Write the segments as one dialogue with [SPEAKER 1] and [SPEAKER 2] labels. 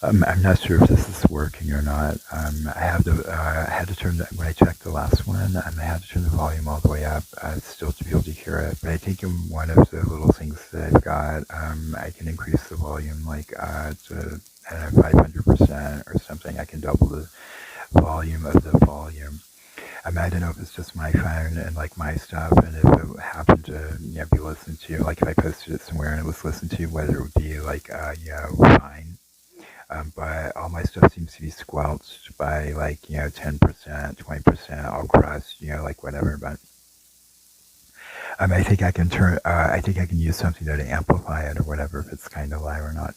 [SPEAKER 1] I'm not sure if this is working or not. I had to turn when I checked the last one, I had to turn the volume all the way up, still to be able to hear it. But I think in one of the little things that I've got, I can increase the volume to, I don't know, 500% or something. I can double the volume of the volume. I don't know if it's just my phone and like my stuff, and if it happened to be listened to, like if I posted it somewhere and it was listened to, whether it would be fine. But all my stuff seems to be squelched by 10%, 20%, all crust, like whatever. But I think I can I think I can use something to amplify it or whatever if it's kind of loud or not.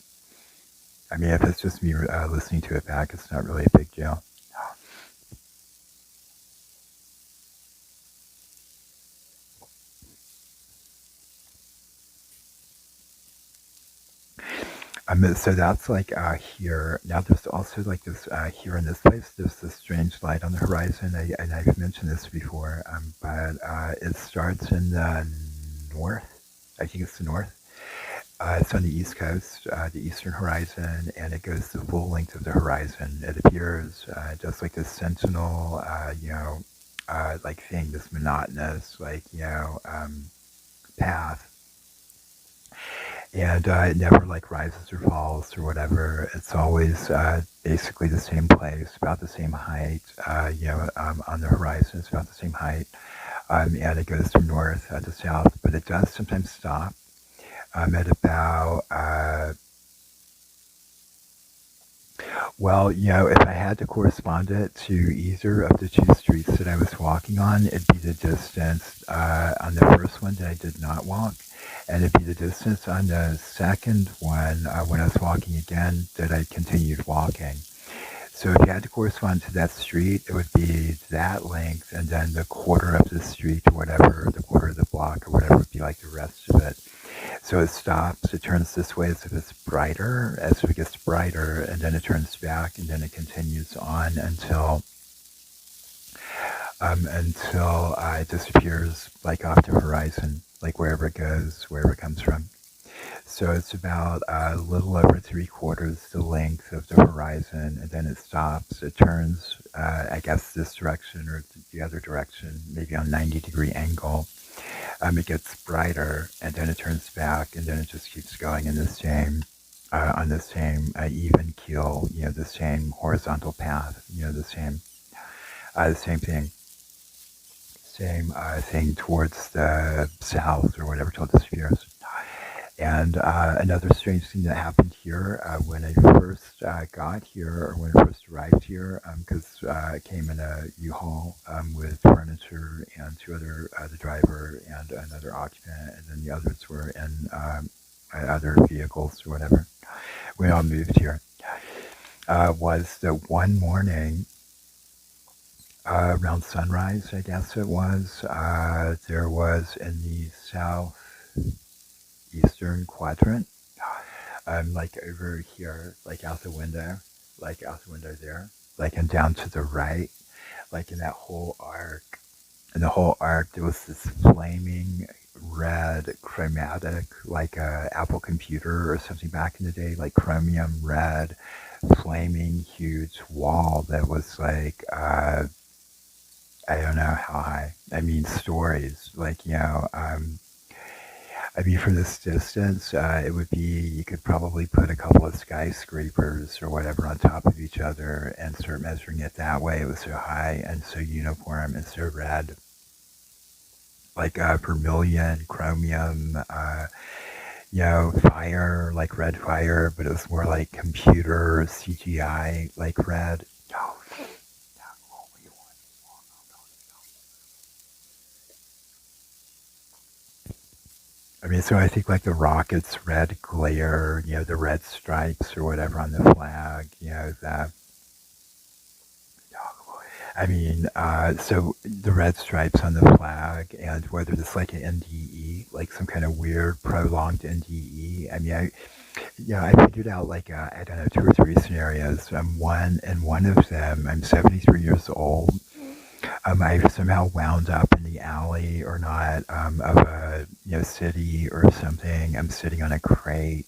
[SPEAKER 1] I mean, if it's just me listening to it back, it's not really a big deal. So that's here. Now there's also like this here in this place. There's this strange light on the horizon, and I've mentioned this before, but it starts in the north. I think it's the north. It's on the east coast, the eastern horizon, and it goes the full length of the horizon. It appears just like this sentinel, like thing, this monotonous, path, and it never like rises or falls or whatever. It's always basically the same place, about the same height. On the horizon, it's about the same height, and it goes from north to south. But it does sometimes stop at about. Well, if I had to correspond it to either of the two streets that I was walking on, it'd be the distance on the first one that I did not walk, and it'd be the distance on the second one when I was walking again that I continued walking. So if you had to correspond to that street, it would be that length, and then the quarter of the street or whatever, the quarter of the block or whatever would be like the rest of it. So it stops, it turns this way as if it's brighter, as if it gets brighter, and then it turns back, and then it continues on until it disappears, like off the horizon, like wherever it goes, wherever it comes from. So it's about a little over 3/4 the length of the horizon, and then it stops. It turns, I guess, this direction or the other direction, maybe on a 90-degree angle. It gets brighter, and then it turns back, and then it just keeps going in the same, on the same even keel, the same horizontal path, the same thing, thing towards the south or whatever, towards the spheres. And another strange thing that happened here when I first got here, or when I first arrived here, because I came in a U-Haul with furniture and two other, the driver and another occupant, and then the others were in other vehicles or whatever. We all moved here. Was that one morning around sunrise, I guess it was, there was in the south eastern quadrant, like over here, like out the window there, like and down to the right, like in that whole arc. In the whole arc, there was this flaming red chromatic, like a Apple computer or something back in the day, like chromium red, flaming huge wall that was like, I don't know how high. I mean, stories, I mean, from this distance, it would be, you could probably put a couple of skyscrapers or whatever on top of each other and start measuring it that way. It was so high and so uniform and so red, like vermilion, chromium, fire, like red fire, but it was more like computer CGI, like red. Oh, I mean, so I think like the rocket's red glare, the red stripes or whatever on the flag, that. I mean, so the red stripes on the flag, and whether it's like an NDE, like some kind of weird prolonged NDE. I mean, I figured out like I don't know, two or three scenarios. One of them, I'm 73 years old. I've somehow wound up in the alley or not of a city or something. I'm sitting on a crate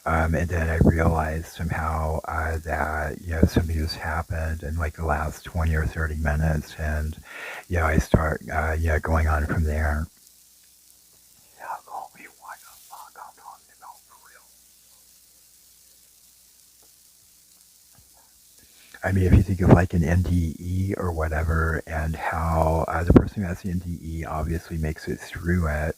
[SPEAKER 1] And then I realized somehow that something just happened in like the last 20 or 30 minutes, and I start going on from there. Yeah, call me what the fuck I'm talking about for real. I mean, if you think of like an NDE or whatever, and how the person who has the NDE obviously makes it through it,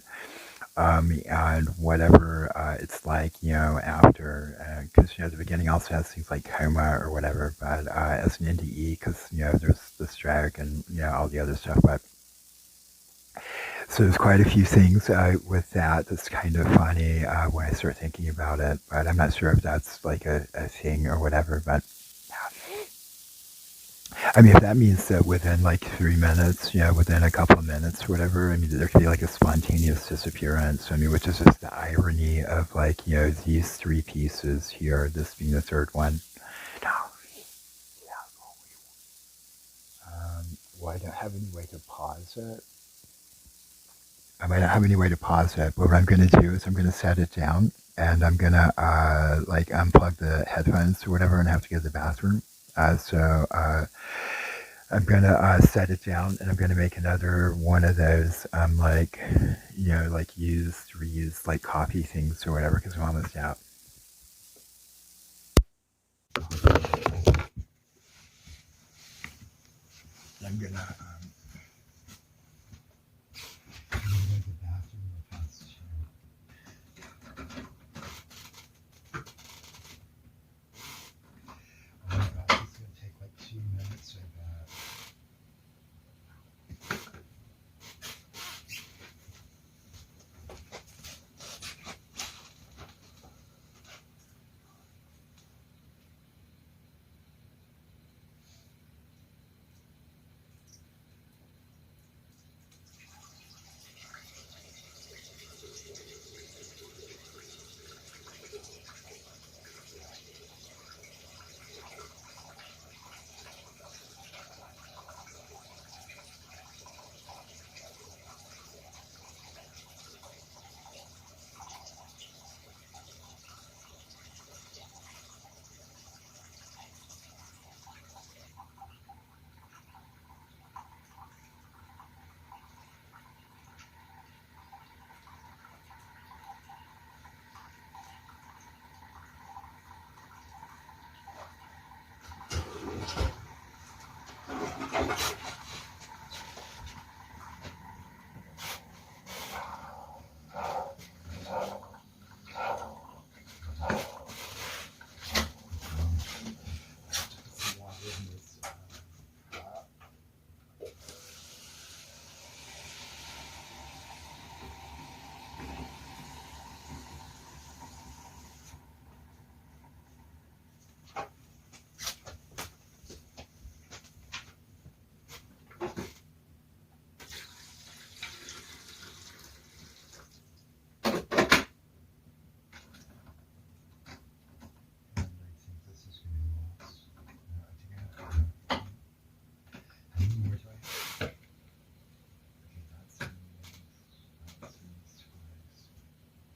[SPEAKER 1] and whatever it's like, after, because the beginning also has things like coma or whatever, but as an NDE, because there's the stroke and all the other stuff, but so there's quite a few things with that that's kind of funny when I start thinking about it, but I'm not sure if that's like a thing or whatever, but I mean, if that means that within like 3 minutes, within a couple of minutes, whatever, I mean, there could be like a spontaneous disappearance. I mean, which is just the irony of like, these three pieces here, this being the third one. No. Well, I don't have any way to pause it. I might not have any way to pause it, but what I'm going to do is I'm going to set it down and I'm going to like unplug the headphones or whatever and have to go to the bathroom. So I'm gonna set it down, and I'm gonna make another one of those, like, like used, reused, like coffee things or whatever, because I'm almost out. I'm gonna go to the bathroom real fast. Oh my god, this is gonna take like 2 minutes, I bet.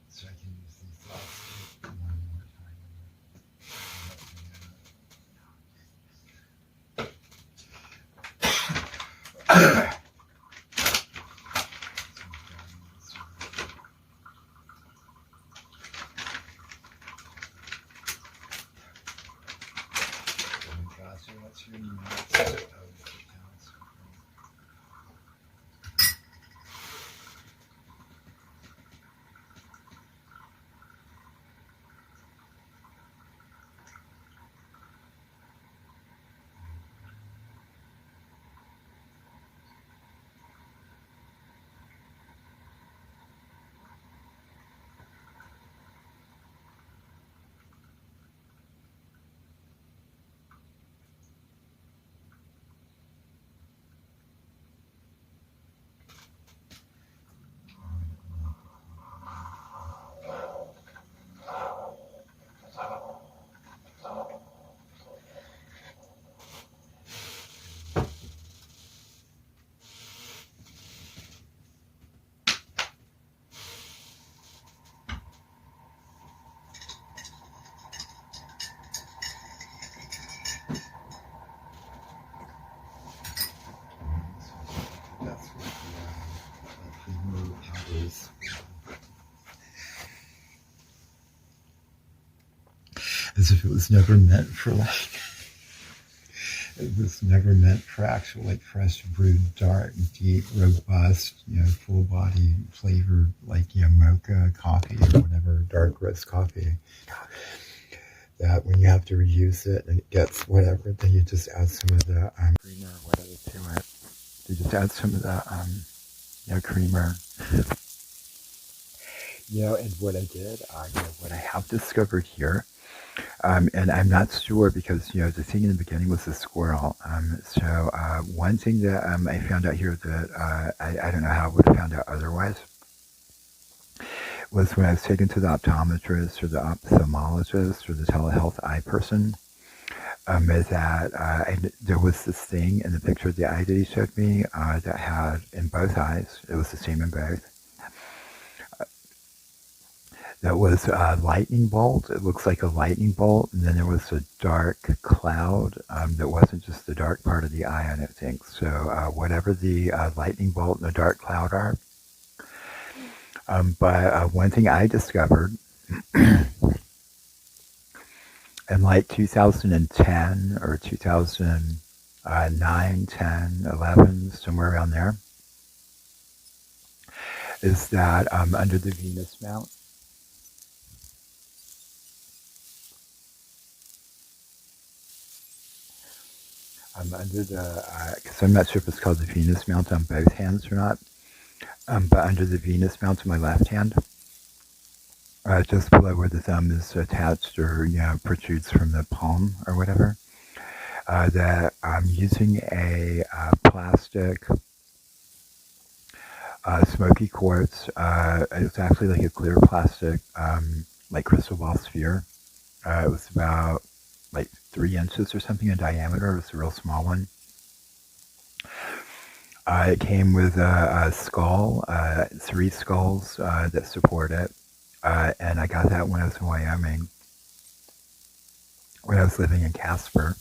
[SPEAKER 1] So I can use these last one more time. So what's your next? is as if it was never meant for it was never meant for actual like fresh brewed, dark, deep, robust, full body flavored mocha coffee or whatever, dark roast coffee. That when you have to reuse it and it gets whatever, then you just add some of the creamer or whatever to it. You just add some of the creamer. And what I did, what I have discovered here, and I'm not sure because, the thing in the beginning was the squirrel. So one thing that I found out here that I don't know how I would have found out otherwise was when I was taken to the optometrist or the ophthalmologist or the telehealth eye person, is that there was this thing in the picture of the eye that he showed me that had in both eyes, it was the same in both, that was a lightning bolt. It looks like a lightning bolt, and then there was a dark cloud that wasn't just the dark part of the eye, I don't think. So whatever the lightning bolt and the dark cloud are. But one thing I discovered in like 2010 or 2009, 10, 11, somewhere around there, is that under the Venus mount, under the, because I'm not sure if it's called the Venus mount on both hands or not, but under the Venus mount on my left hand, just below where the thumb is attached or, protrudes from the palm or whatever, that I'm using a plastic smoky quartz. It's actually like a clear plastic, like crystal ball sphere. It was about like 3 inches or something in diameter. It was a real small one. It came with a skull, 3 skulls that support it. And I got that when I was in Wyoming, when I was living in Casper.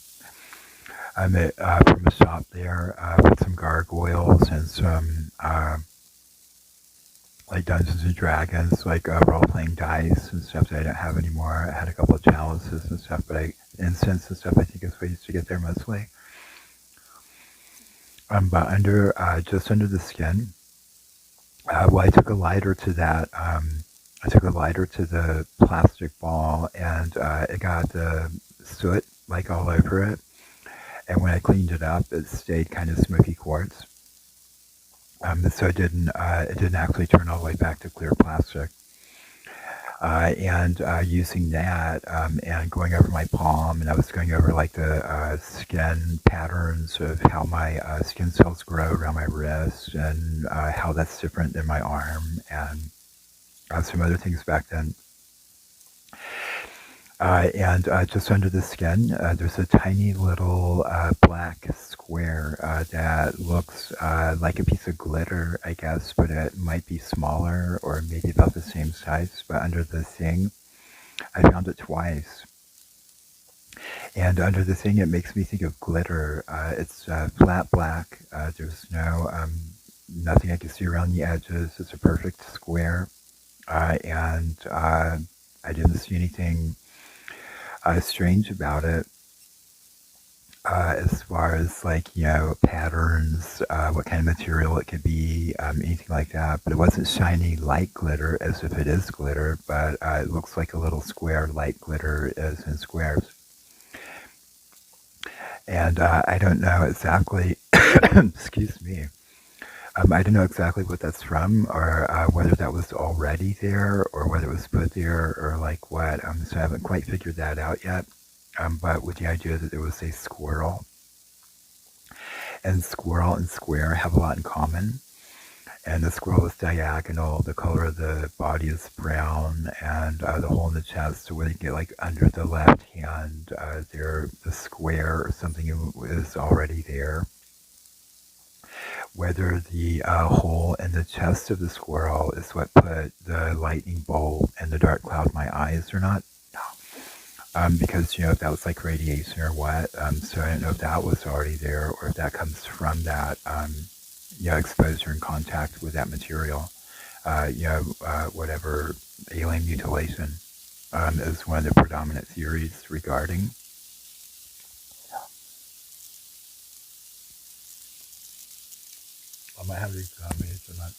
[SPEAKER 1] I met from a shop there with some gargoyles and some like Dungeons and Dragons, like role-playing dice and stuff that I didn't have anymore. I had a couple of chalices and stuff, but incense and stuff I think is what I used to get there mostly. But under, just under the skin, I took a lighter to that. I took a lighter to the plastic ball, and it got the soot like all over it. And when I cleaned it up, it stayed kind of smoky quartz. So it didn't actually turn all the way back to clear plastic. And using that and going over my palm, and I was going over like the skin patterns of how my skin cells grow around my wrist and how that's different than my arm, and some other things back then. And just under the skin, there's a tiny little black square that looks like a piece of glitter, I guess, but it might be smaller or maybe about the same size. But under the thing, I found it twice. And under the thing, it makes me think of glitter. It's flat black. There's nothing I can see around the edges. It's a perfect square. And I didn't see anything strange about it as far as like patterns, what kind of material it could be, anything like that. But it wasn't shiny like glitter as if it is glitter, but it looks like a little square like glitter is in squares. And I don't know exactly excuse me, I don't know exactly what that's from, or whether that was already there, or whether it was put there, or like what. So I haven't quite figured that out yet. But with the idea that there was a squirrel, and squirrel and square have a lot in common. And the squirrel is diagonal, the color of the body is brown, and the hole in the chest, so when you get like under the left hand, the square or something is already there. Whether the hole in the chest of the squirrel is what put the lightning bolt and the dark cloud in my eyes or not. Because, if that was like radiation or what. So I don't know if that was already there or if that comes from that, exposure and contact with that material. whatever alien mutilation is one of the predominant theories regarding. I might have these gummies or not.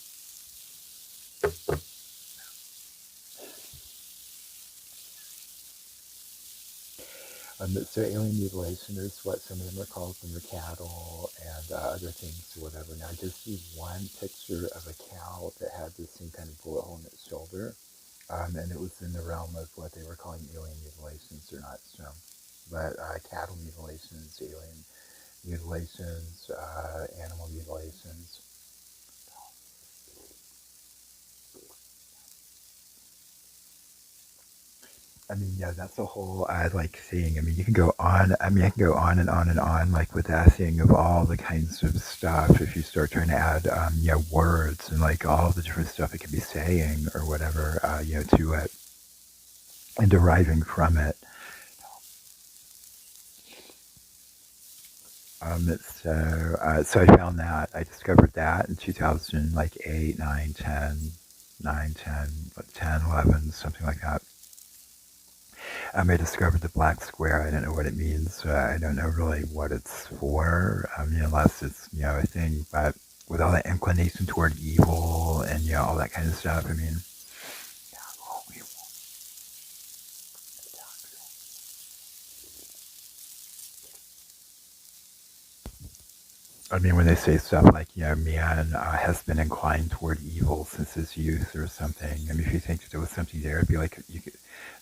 [SPEAKER 1] So alien mutilation is what some of them are called when they're cattle and other things or whatever. Now I just see one picture of a cow that had the same kind of bullet hole in its shoulder. And it was in the realm of what they were calling alien mutilations or not. So, but cattle mutilations, alien mutilations, animal mutilations. I mean, yeah, that's a whole like thing. I mean, you can go on. I mean, I can go on and on and on, like with asking of all the kinds of stuff. If you start trying to add, words and like all the different stuff it can be saying or whatever, to it and deriving from it. So I found that I discovered that in 2000, like 8, 9, 10, 9, 10, 10, 11, something like that. I discovered the black square. I don't know what it means. I don't know really what it's for, unless it's, a thing. But with all that inclination toward evil and, all that kind of stuff, I mean, when they say stuff like, man has been inclined toward evil since his youth or something. I mean, if you think that there was something there, it'd be like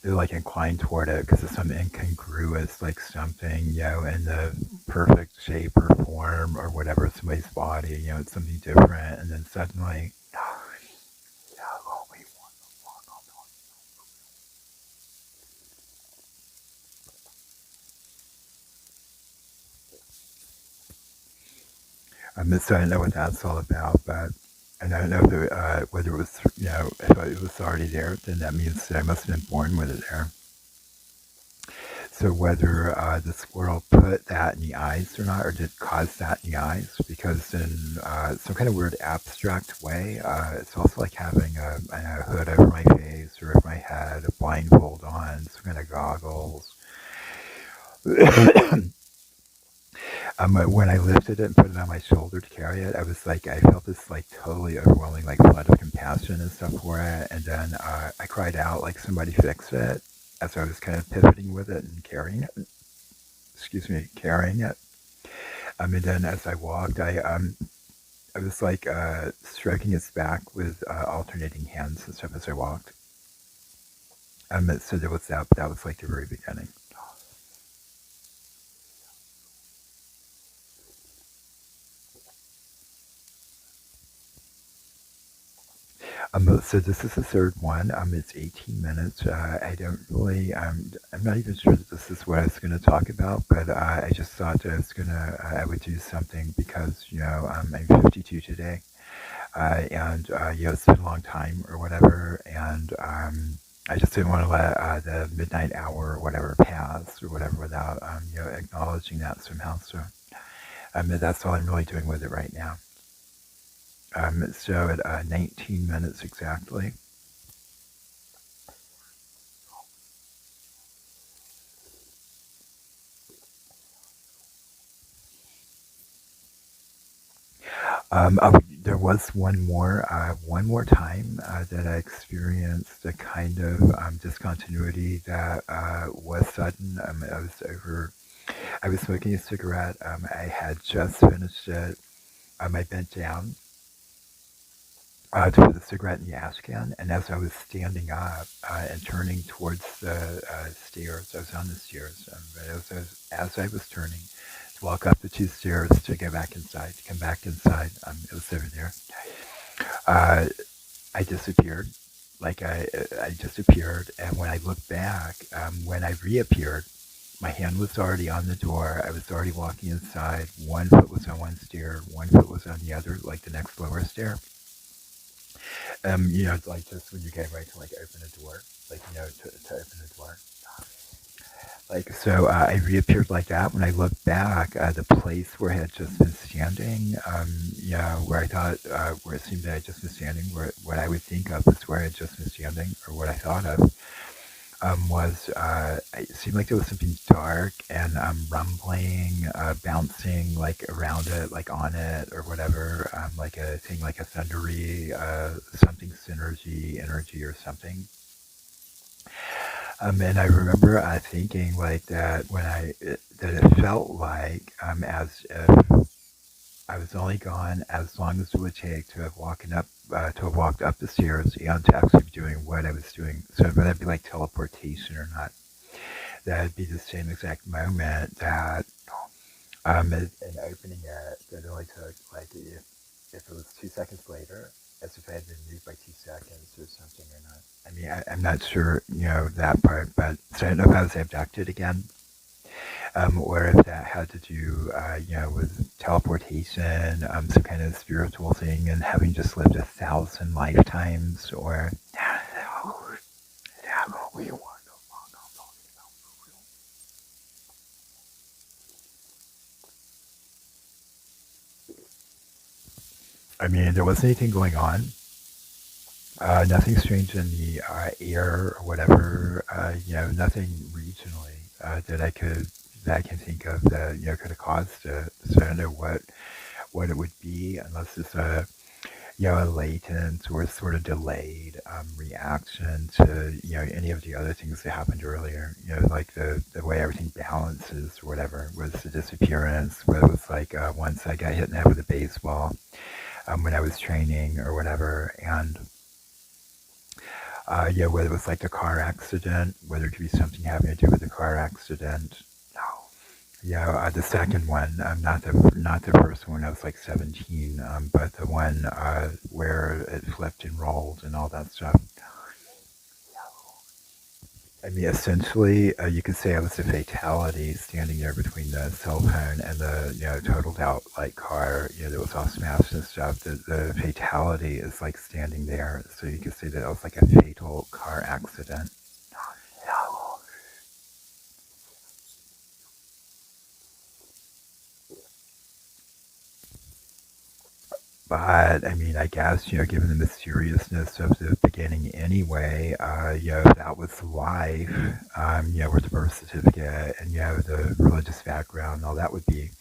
[SPEAKER 1] they're like inclined toward it because it's some incongruous, like something, in the perfect shape or form or whatever of somebody's body. It's something different, and then suddenly, so I don't know what that's all about, but. And I don't know if whether it was, if it was already there, then that means that I must have been born with it there. So whether the squirrel put that in the eyes or not, or did cause that in the eyes, because in some kind of weird abstract way, it's also like having a hood over my face or over my head, a blindfold on, some kind of goggles. When I lifted it and put it on my shoulder to carry it, I felt this like totally overwhelming like flood of compassion and stuff for it. And then I cried out like somebody fixed it as I was kind of pivoting with it and carrying it. Excuse me, carrying it. And then as I walked, I was like stroking its back with alternating hands and stuff as I walked. So there was that, but that was like the very beginning. So this is the third one. It's 18 minutes. I don't really. I'm not even sure that this is what I was going to talk about, but I just thought that I would do something because I'm 52 today, and it's been a long time or whatever, and I just didn't want to let the midnight hour or whatever pass or whatever without acknowledging that somehow. So that's all I'm really doing with it right now. So at 19 minutes exactly. There was one more time that I experienced a kind of discontinuity that was sudden. I was smoking a cigarette. I had just finished it. I bent down to put the cigarette in the ash can, and as I was standing up and turning towards the stairs, I was on the stairs, but as I was turning to walk up the two stairs to go back inside, to come back inside, it was over there. Uh, I disappeared. I disappeared, and when I looked back, when I reappeared, my hand was already on the door. I was already walking inside. One foot was on one stair, one foot was on the other, like the next lower stair. It's like just when you get ready to like open a door, like to open a door. I reappeared like that. When I looked back, the place where I had just been standing, yeah, where I thought, where it seemed that I had just been standing, where what I would think of as where I had just been standing, or what I thought of, it seemed like there was something dark and rumbling, bouncing like around it, like on it or whatever, like a thing, like a thundery, something synergy, energy or something. And I remember thinking like that that it felt like as if I was only gone as long as it would take to have to have walked up the stairs and to actually be doing what I was doing. So whether that be like teleportation or not, that'd be the same exact moment that in opening it, that only took like if it was 2 seconds later, as if I had been moved by 2 seconds or something or not. I mean, I'm not sure, that part, but so I don't know if I was abducted again, or if that had to do, with teleportation, some kind of spiritual thing, and having just lived 1,000 lifetimes, or I mean, there wasn't anything going on. Nothing strange in the air or whatever. Nothing regionally that I can think of that could have caused it. So I don't know what it would be, unless it's a latent or sort of delayed reaction to any of the other things that happened earlier. Like the way everything balances or whatever was the disappearance. Where it was like once I got hit in the head with a baseball when I was training or whatever, and whether it was like a car accident, whether it could be something having to do with a car accident. No. Yeah, the second one, not the first one. I was like 17, but the one where it flipped and rolled and all that stuff. I mean, essentially, you could say I was a fatality standing there between the cell phone and the totaled out like car, that was all smashed and stuff. The fatality is like standing there, so you could say that it was like a fatal car accident. But I mean, I guess given the mysteriousness of the beginning anyway, that was life. With the birth certificate and the religious background, all that would be.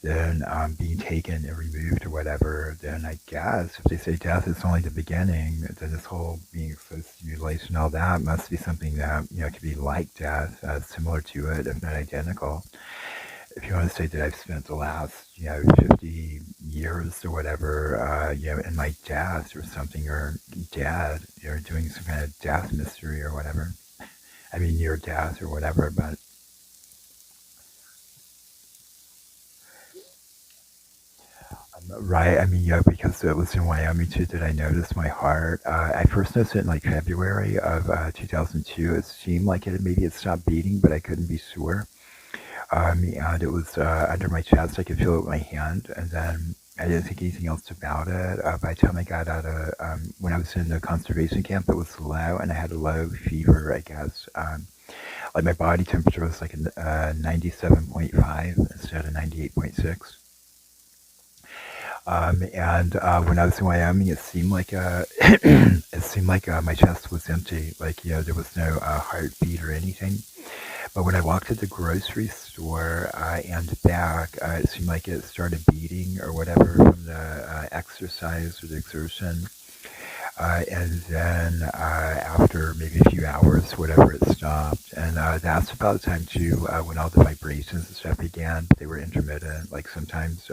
[SPEAKER 1] Then being taken and removed or whatever, then I guess if they say death is only the beginning, then this whole being exposed to mutilation, all that must be something that could be like death, similar to it, if not identical. If you want to say that I've spent the last 50 years or whatever, in my death or something, or dead, or doing some kind of death mystery or whatever. I mean, near death or whatever, but right. I mean, because it was in Wyoming too that I noticed my heart. I first noticed it in like February of 2002. It seemed like maybe it stopped beating, but I couldn't be sure. And it was under my chest. I could feel it with my hand, and then I didn't think anything else about it. By the time I got out of when I was in the conservation camp, it was low, and I had a low fever, I guess. Like my body temperature was like a 97.5 instead of 98.6. And when I was in Wyoming, it seemed like it seemed like my chest was empty, like there was no heartbeat or anything. But when I walked to the grocery store and back, it seemed like it started beating or whatever from the exercise or the exertion. And then after maybe a few hours, whatever, it stopped. And that's about the time too when all the vibrations and stuff began. They were intermittent. Like sometimes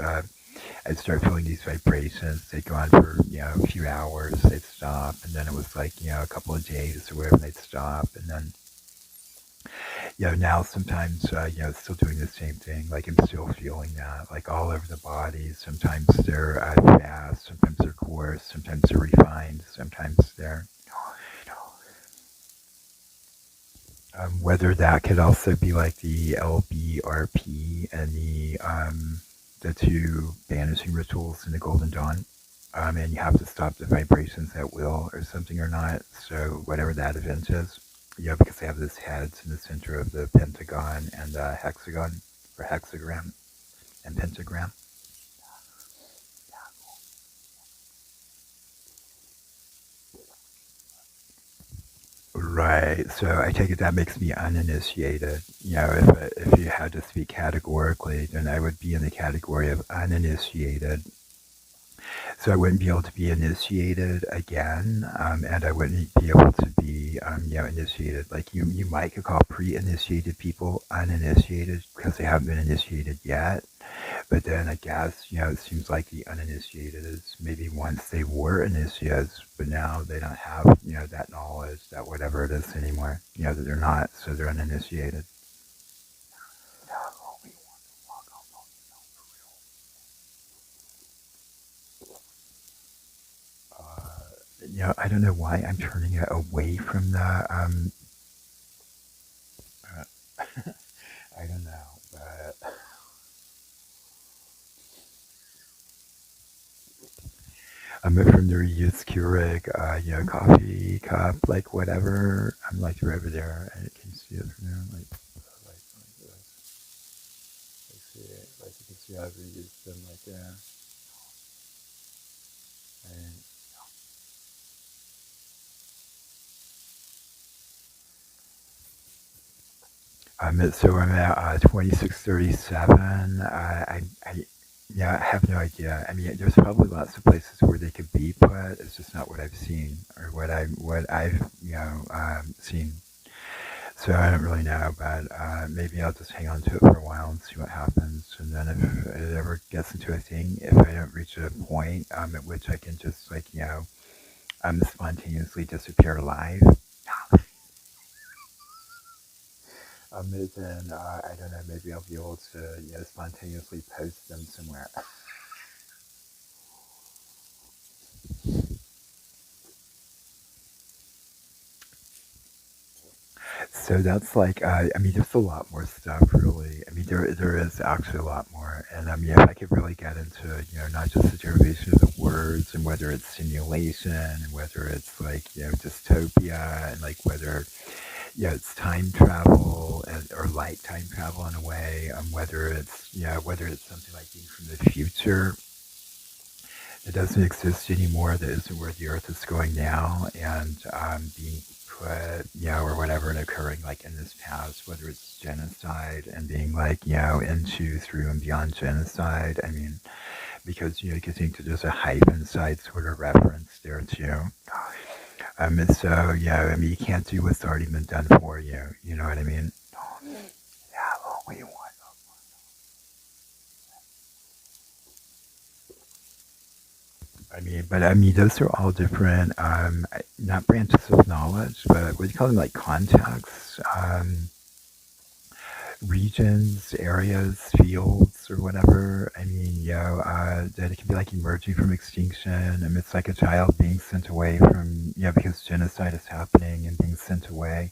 [SPEAKER 1] I'd start feeling these vibrations. They'd go on for a few hours. They'd stop, and then it was like a couple of days or whatever. They'd stop, and then now sometimes it's still doing the same thing. Like I'm still feeling that, like all over the body. Sometimes they're fast. Sometimes they're coarse. Sometimes they're refined. Sometimes they're whether that could also be like the LBRP and the two banishing rituals in the Golden Dawn. And you have to stop the vibrations at will or something or not. So whatever that event is. because they have those heads in the center of the pentagon and hexagon, or hexagram and pentagram. Right. So I take it that makes me uninitiated. If you had to speak categorically, then I would be in the category of uninitiated. So I wouldn't be able to be initiated again, and I wouldn't be able to be, initiated. Like you might could call pre-initiated people uninitiated because they haven't been initiated yet. But then I guess, it seems like the uninitiated is maybe once they were initiates, but now they don't have, that knowledge, that whatever it is anymore, that they're not, so they're uninitiated. I don't know why I'm turning it away from the, I don't know, but I'm from the reused Keurig, coffee cup, like whatever. I'm like right over there, and you can see it from there, like this. Like see it, like you can see I've reused them like there. And I'm at 2637. I have no idea. I mean, there's probably lots of places where they could be put. It's just not what I've seen or what I've seen. So I don't really know, but maybe I'll just hang on to it for a while and see what happens. And then if it ever gets into a thing, if I don't reach a point at which I can just spontaneously disappear live, then I don't know, maybe I'll be able to spontaneously post them somewhere. So that's like, I mean, there's a lot more stuff, really. I mean, there is actually a lot more. And I mean, if I could really get into, not just the derivation of the words and whether it's simulation and whether it's like, dystopia and like whether, it's time travel or light time travel in a way, whether it's something like being from the future that doesn't exist anymore, that isn't where the Earth is going now, and being put, or whatever, and occurring like in this past, whether it's genocide and being like, into, through, and beyond genocide. I mean, because you can think that there's a hyphen side sort of reference there too. And so I mean, you can't do what's already been done for you. You know what I mean? Yeah, well, what do you want? I mean, those are all different, not branches of knowledge, but what do you call them, like contexts, regions, areas, fields, or whatever. I mean, that it can be like emerging from extinction. I mean, it's like a child being sent away from, because genocide is happening and being sent away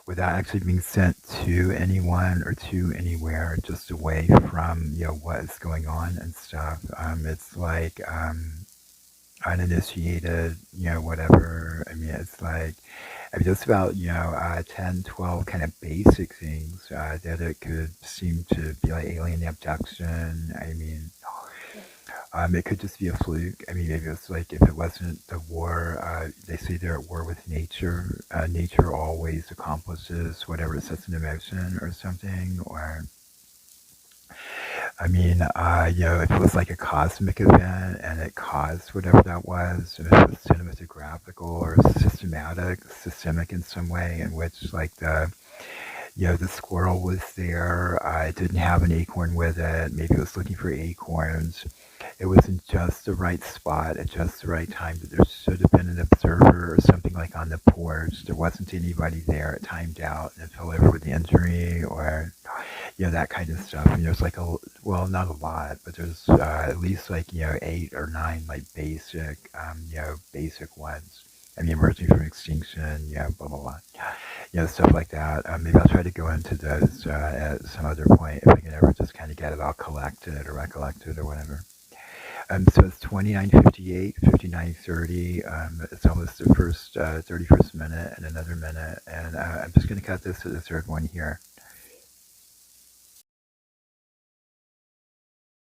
[SPEAKER 1] without actually being sent to anyone or to anywhere, just away from, what is going on and stuff. It's like, uninitiated, whatever. I mean, it's like, I mean, just about, 10, 12 kind of basic things that it could seem to be like alien abduction. I mean, it could just be a fluke. I mean, maybe it's like if it wasn't the war, they say they're at war with nature. Nature always accomplishes whatever it sets in motion or something, or I mean, if it was like a cosmic event and it caused whatever that was, and if it was cinematographical or systemic in some way, in which like the squirrel was there, it didn't have an acorn with it, maybe it was looking for acorns. It was in just the right spot at just the right time, that there should have been an observer or something like on the porch. There wasn't anybody there. It timed out and it fell over with the injury, or that kind of stuff. And there's like not a lot, but there's at least like 8 or 9 like basic ones. I mean, emerging from extinction, blah blah blah, stuff like that. Maybe I'll try to go into those at some other point if I can ever just kind of get it all collected or recollected or whatever. So it's 29:58, 59:30. It's almost the first 31st minute and another minute, and I'm just going to cut this to the third one here.